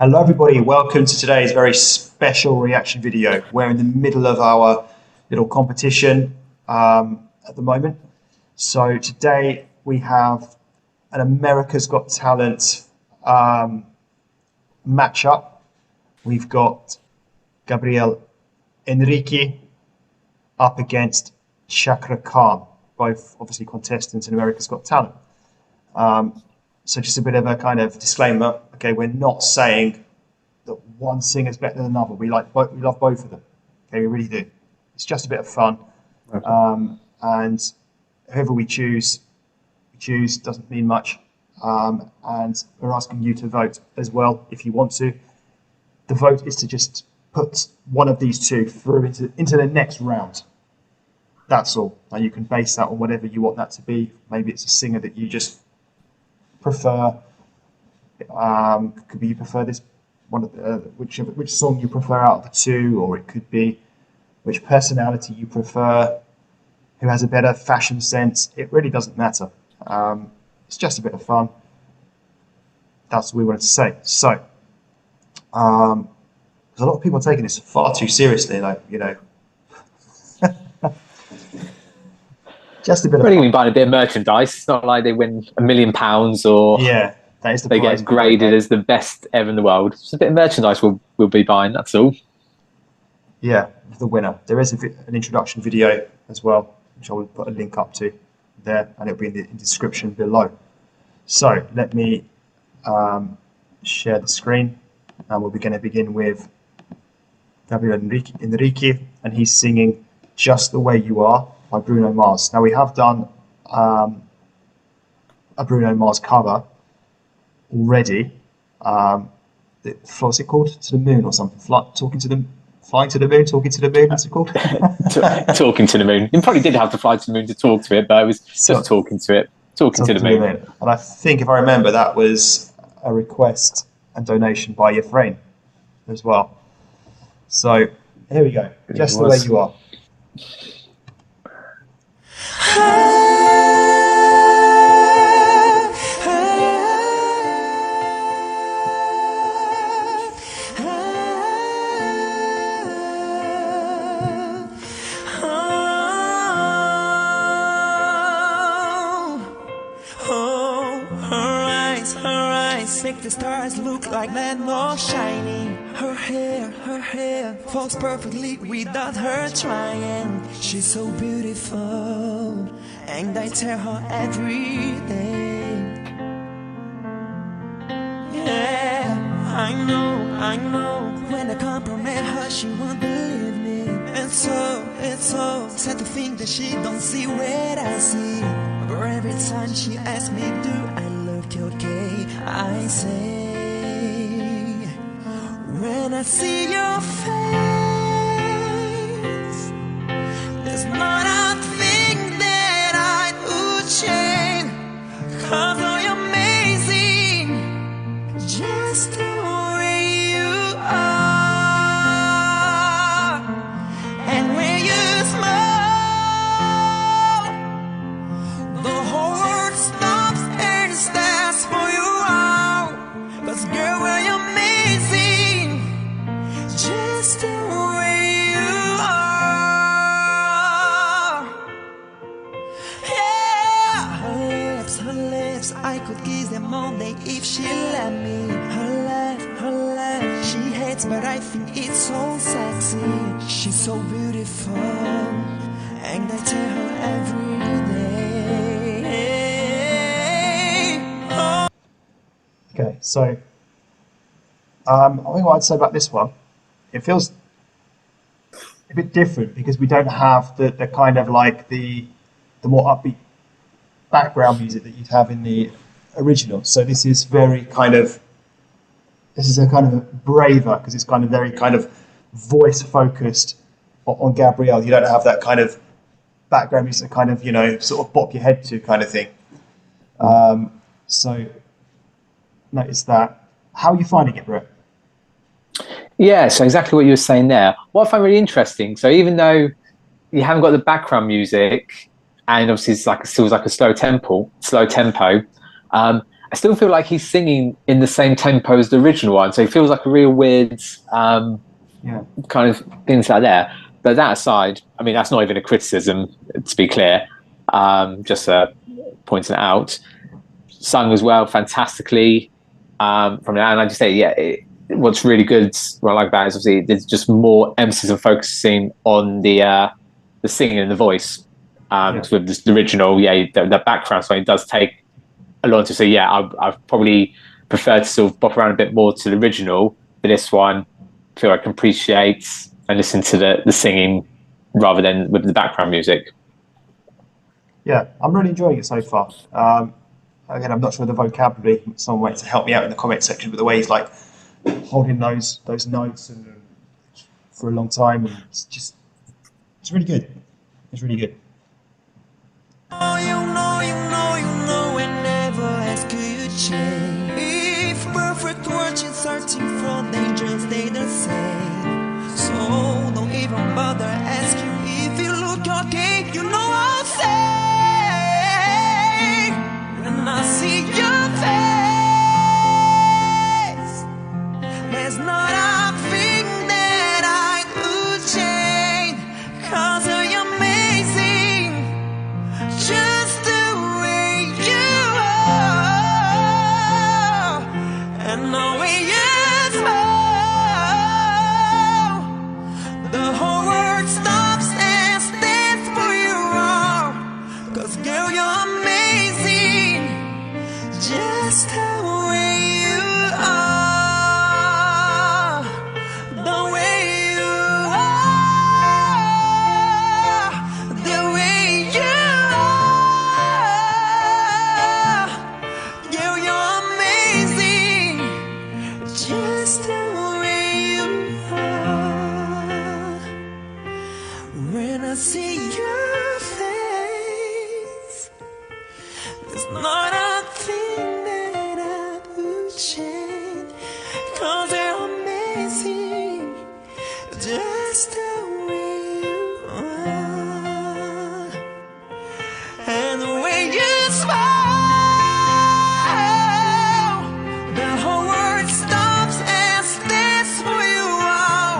Hello everybody, welcome to today's very special reaction video. We're in the middle of our little competition at the moment. So today we have an America's Got Talent matchup. We've got Gabriel Henrique up against Chaka Khan, both obviously contestants in America's Got Talent. So just a bit of a kind of disclaimer. Okay, we're not saying that one singer's better than another. We love both of them. Okay, we really do. It's just a bit of fun. Okay. And whoever we choose doesn't mean much. And we're asking you to vote as well if you want to. The vote is to just put one of these two through into the next round. That's all. Now you can base that on whatever you want that to be. Maybe it's a singer that you just prefer. Could be you prefer this one of the, which song you prefer out of the two, or it could be which personality you prefer, who has a better fashion sense. It really doesn't matter. It's just a bit of fun. That's what we wanted to say. So, because a lot of people are taking this far too seriously, like, you know. Just a bit of fun. Really buying a bit of merchandise. It's not like they win £1 million or yeah, that is the they prize get graded as the best ever in the world. It's a bit of merchandise we'll be buying, that's all. Yeah, the winner. There is an introduction video as well, which I will put a link up to there, and it'll be in the description below. So let me share the screen, and we're going to begin with Gabriel Henrique, and he's singing "Just the Way You Are" by Bruno Mars. Now we have done a Bruno Mars cover already. What's it called? To the Moon or something? Flying to the Moon, talking to the moon. What's it called? Talking to the moon. You probably did have to fly to the moon to talk to it, but I was just talking to it. Talking to the moon. And I think, if I remember, that was a request and donation by your friend as well. So here we go. Just the way you are. Make the stars look like landmarks shining. Her hair falls perfectly without her trying. She's so beautiful, and I tell her every day. Yeah, I know. When I compliment her, she won't believe me. And so it's so sad to think that she don't see what I see. But every time she asks me, do I look okay? I say, when I see your face, there's not a thing that I would change. 'Cause you're amazing, just the way you are. And when you smile, the whole world stops and stands for you. 'Cause girl, you're amazing, just the way you are. Yeah, her lips, I could kiss them all day if she let me. Her laugh, she hates, but I think it's so sexy. She's so beautiful, and I tell her every day. Oh. Okay, so I think what I'd say about this one, it feels a bit different because we don't have the kind of like the more upbeat background music that you'd have in the original. So this is very kind of, this is a kind of braver, because it's kind of very kind of voice focused on Gabrielle. You don't have that kind of background music, kind of, you know, sort of bop your head to kind of thing. So notice that. How are you finding it, Brett? Yeah, so exactly what you were saying there. What I find really interesting, so even though you haven't got the background music, and obviously it's like still like a slow tempo, I still feel like he's singing in the same tempo as the original one, so it feels like a real weird kind of things like that. But that aside, I mean, that's not even a criticism, to be clear. Just pointing it out. Sung as well, fantastically. From now, and I just say, what's really good, what I like about it is obviously there's just more emphasis and focusing on the singing and the voice. Because with the original, the background song, it does take a lot to say. I probably prefer to sort of bop around a bit more to the original. But this one, I feel I can appreciate and listen to the singing rather than with the background music. Yeah, I'm really enjoying it so far. Again, I'm not sure the vocabulary. Someone went to help me out in the comment section, but the way he's like holding those notes and for a long time, and it's really good. It's really good. Oh, you know, and never ask you change. If perfect words you're searching for, they just stay the same. So don't even bother asking if you look okay. You know I'll say, when I see your face, there's not a thing that I could change. 'Cause you're amazing, just the way you are, and the way you smile. The whole world stops and stands for you all. 'Cause girl, you're amazing, just the way you are, the way you are, the way you are. Girl, you're amazing, just the way you are. When I see your face, there's not a thing that I would change. 'Cause you're amazing, just the way you are. And the way you smile, the whole world stops and stands for you all.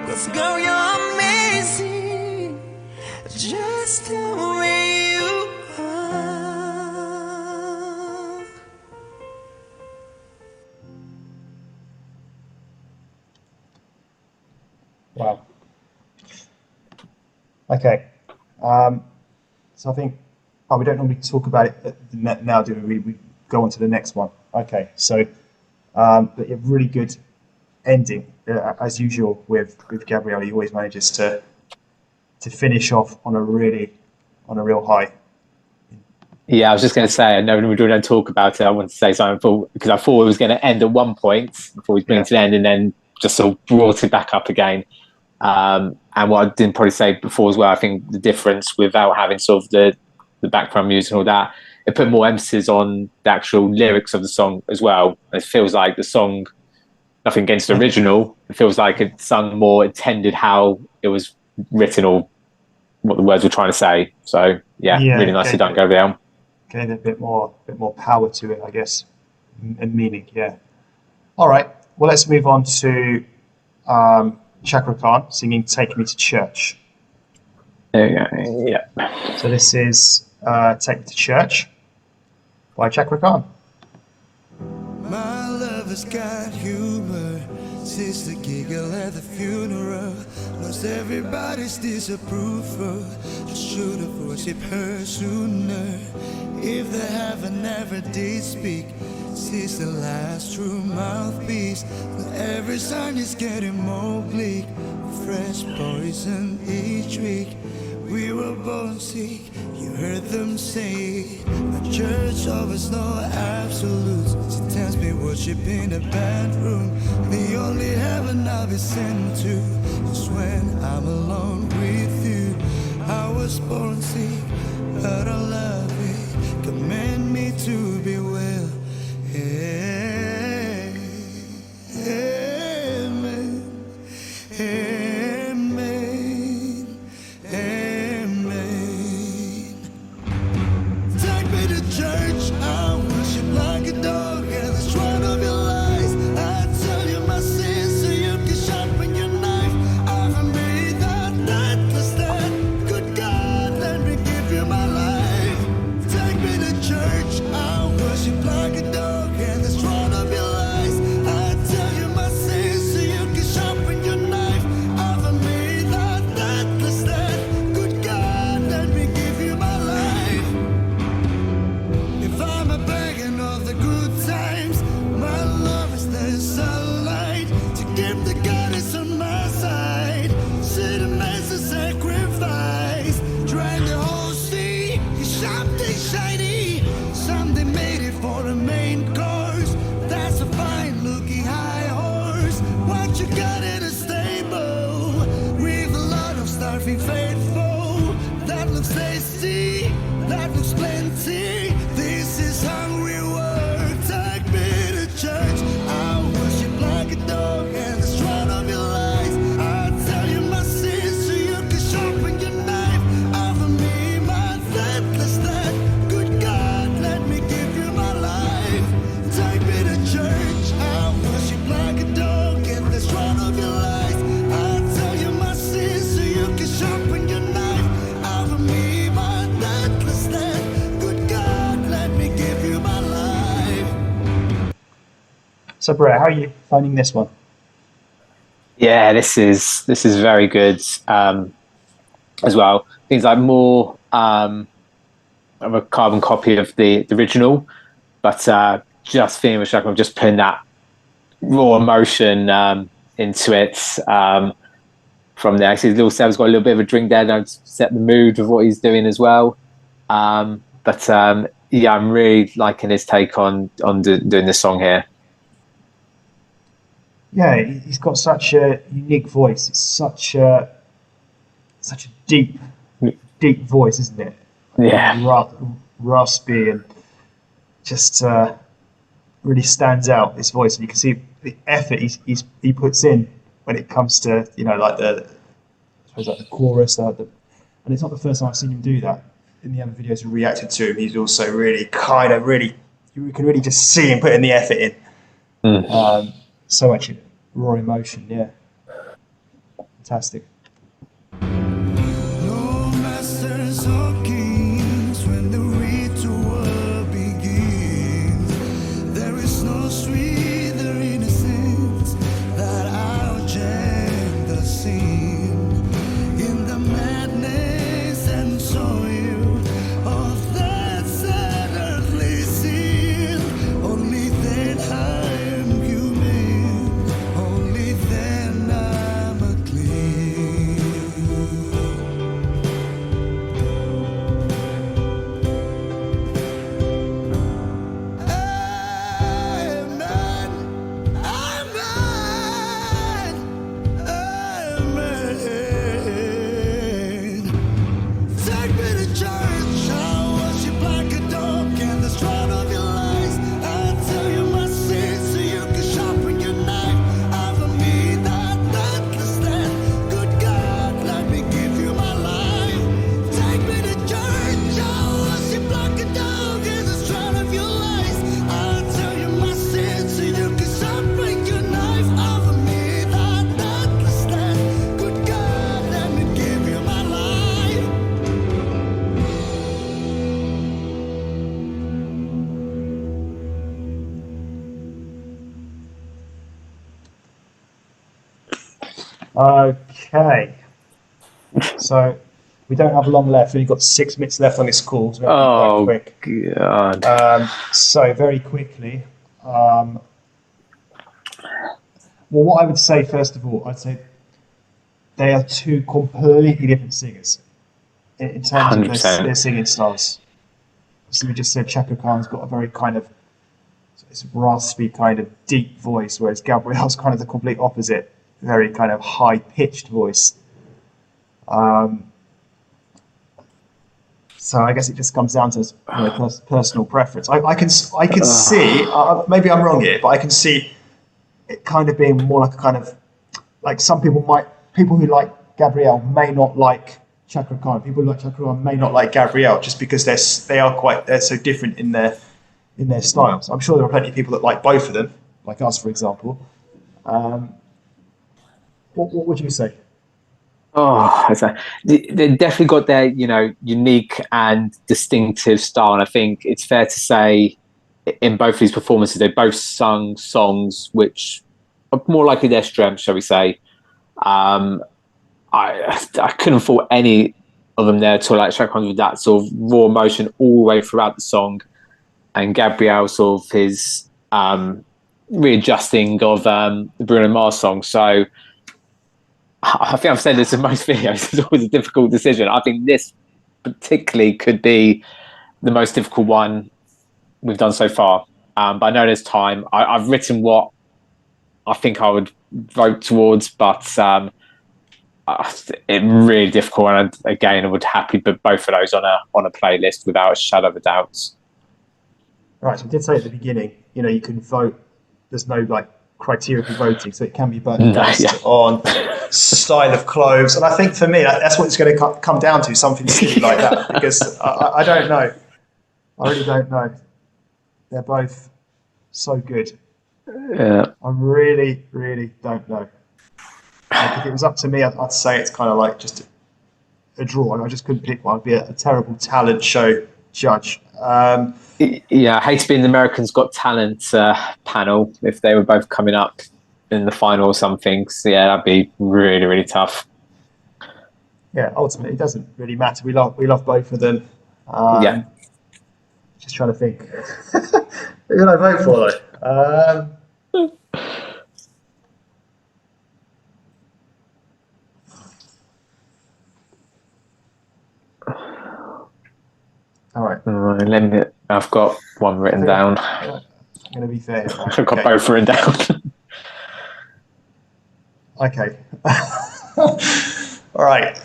'Cause girl, you're amazing, just the way you are. Wow. Okay. So I think we don't normally talk about it now, do we? We go on to the next one. Okay. So, but a really good ending, as usual with Gabrielle. He always manages to finish off on a real high. Yeah, I was just going to say, I know when we don't talk about it, I want to say something because I thought it was going to end at one point before we bring it to the end, and then just sort of brought it back up again. And what I didn't probably say before as well, I think the difference without having sort of the background music and all that, it put more emphasis on the actual lyrics of the song as well. It feels like the song, nothing against the original, it feels like it's sung more intended how it was written or what the words were trying to say. So really nicely done, Gabrielle. Gave it a bit more power to it, I guess, and meaning. Yeah. All right. Well, let's move on to Chaka Khan singing "Take Me to Church." There you go. Yeah. So this is "Take Me to Church" by Chaka Khan. My lover's got humor, sister giggle at the funeral, knows everybody's disapproval, just should have worshipped her sooner. If the heaven never did speak, she's the last true mouthpiece. But every sign is getting more bleak, fresh poison each week. We were born sick, you heard them say. The church offers no absolutes. She tells me worship in the bedroom. The only heaven I'll be sent to is when I'm alone with you. I was born sick, but I love it. Command me to be well. Amen. Amen. Amen. Take me to church, I worship like a dog. So, Brett, how are you finding this one? Yeah, this is very good as well. Things like more of a carbon copy of the original, but just feeling with Chaka, I'm just putting that raw emotion into it from there. See, little Seb's got a little bit of a drink there now to set the mood of what he's doing as well. But yeah, I'm really liking his take on doing this song here. Yeah, he's got such a unique voice. It's such a deep voice, isn't it? Yeah, Raspy and just really stands out. His voice, and you can see the effort he puts in when it comes to like the chorus. And it's not the first time I've seen him do that. In the other videos we reacted to him, he's also really you can really just see him putting the effort in. So much raw emotion, yeah. Fantastic. No masters or kings when the ritual begins. There is no sweeter innocence that outshine the scene. In the madness and soil of that sad earthly scene, only then I am human, only then I'm a clean. I'm not, I'm not, I'm not. Take me to church, I worship like a dog in the stride of your lies. I tell you my sins so you can sharpen your knife. I don't mean that stand. Good God, let me give you my life. Take me to church, I worship like a dog in the stride of your lies. I tell you my sins so you can sharpen your knife. I don't mean that stand. Good God, let me give you my life. Okay. So we don't have long left. We've only got 6 minutes left on this call. So we'll be quite quick. God. So very quickly. Well, what I would say first of all, I'd say they are two completely different singers in terms of 100%. their singing styles. So we just said Chaka Khan's got a very kind of this raspy kind of deep voice, whereas Gabrielle's kind of the complete opposite, very kind of high pitched voice. So I guess it just comes down to personal preference. I can see maybe I'm wrong here, but I can see it kind of being more like a kind of like people who like Gabrielle may not like Chaka Khan. People who like Chaka Khan may not like Gabrielle just because they're so different in their styles. I'm sure there are plenty of people that like both of them, like us, for example. What would you say? Oh, they definitely got their unique and distinctive style, and I think it's fair to say in both these performances they both sung songs which are more likely their strength, shall we say. I couldn't fault any of them there at all. Like Chaka Khan with that sort of raw emotion all the way throughout the song, and Gabrielle sort of his readjusting of the Bruno Mars song. So I think I've said this in most videos. It's always a difficult decision. I think this particularly could be the most difficult one we've done so far. But I know there's time. I've written what I think I would vote towards, but it's really difficult. And again, I would happily put both of those on a playlist without a shadow of a doubt. Right. So we did say at the beginning, you can vote. There's no criteria for voting, so it can be voted based on style of clothes. And I think for me, that's what it's going to come down to, something silly like that, because I don't know. I really don't know. They're both so good. Yeah. I really, really don't know. If it was up to me, I'd say it's kind of like just a draw. I just couldn't pick one. It'd be a terrible talent show judge. Yeah, I hate to be in the Americans Got Talent panel if they were both coming up in the final or something. So yeah, that'd be really, really tough. Yeah, ultimately, it doesn't really matter. We love both of them. Yeah. Just trying to think. Who did I vote for though? All right. I've got one written down. I'm going to be fair. Right? I've got both written down. Okay. All right.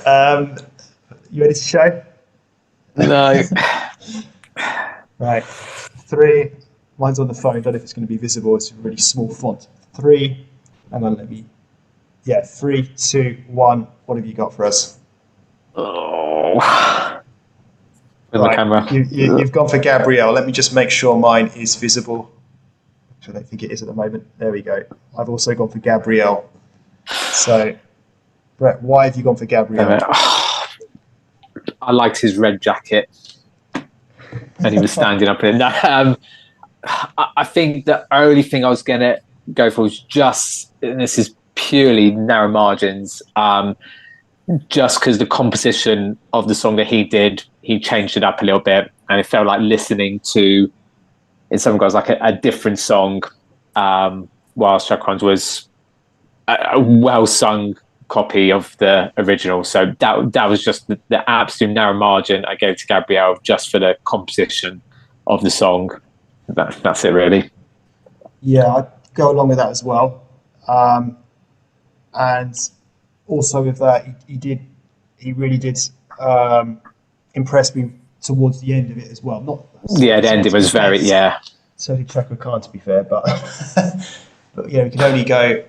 You ready to show? No. Right. 3. Mine's on the phone. I don't know if it's going to be visible. It's a really small font. 3. Hang on, 3, 2, 1. What have you got for us? Oh. With right. the camera. You've gone for Gabrielle. Let me just make sure mine is visible. Which I don't think it is at the moment. There we go. I've also gone for Gabrielle. So, Brett, why have you gone for Gabrielle? I liked his red jacket. And he was standing up in that. I think the only thing I was going to go for was just, and this is purely narrow margins, just because the composition of the song that he did, he changed it up a little bit, and it felt like listening to, in some regards, like a different song, whilst Chaka Khan's was a well-sung copy of the original. So that was just the absolute narrow margin I gave to Gabrielle just for the composition of the song. That's it, really. Yeah, I'd go along with that as well. And also with that, he really did impress me towards the end of it as well. The end it was very, yeah. So did Chaka Khan, to be fair, but but we can only go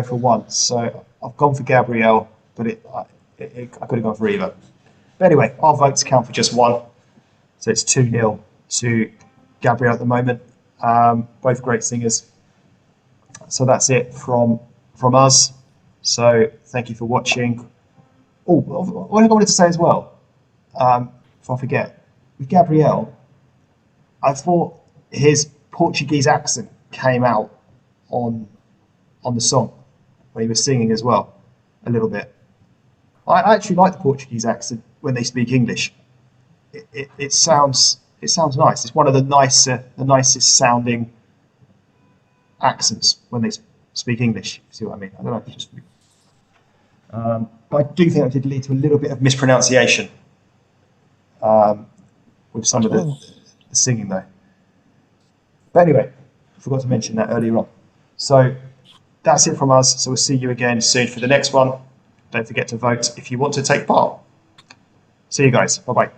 for once. So I've gone for Gabrielle, but I could have gone for either. But anyway, our votes count for just one. So it's 2-0 to Gabrielle at the moment. Both great singers. So that's it from us. So thank you for watching. Oh, what I wanted to say as well, if I forget, with Gabrielle, I thought his Portuguese accent came out on the song when he was singing as well, a little bit. I actually like the Portuguese accent when they speak English. It sounds nice. It's one of the nicest sounding accents when they speak English. You see what I mean? I don't know if it's just me. But I do think it did lead to a little bit of mispronunciation with some of the singing though. But anyway, I forgot to mention that earlier on. So that's it from us. So we'll see you again soon for the next one. Don't forget to vote if you want to take part. See you guys. Bye-bye.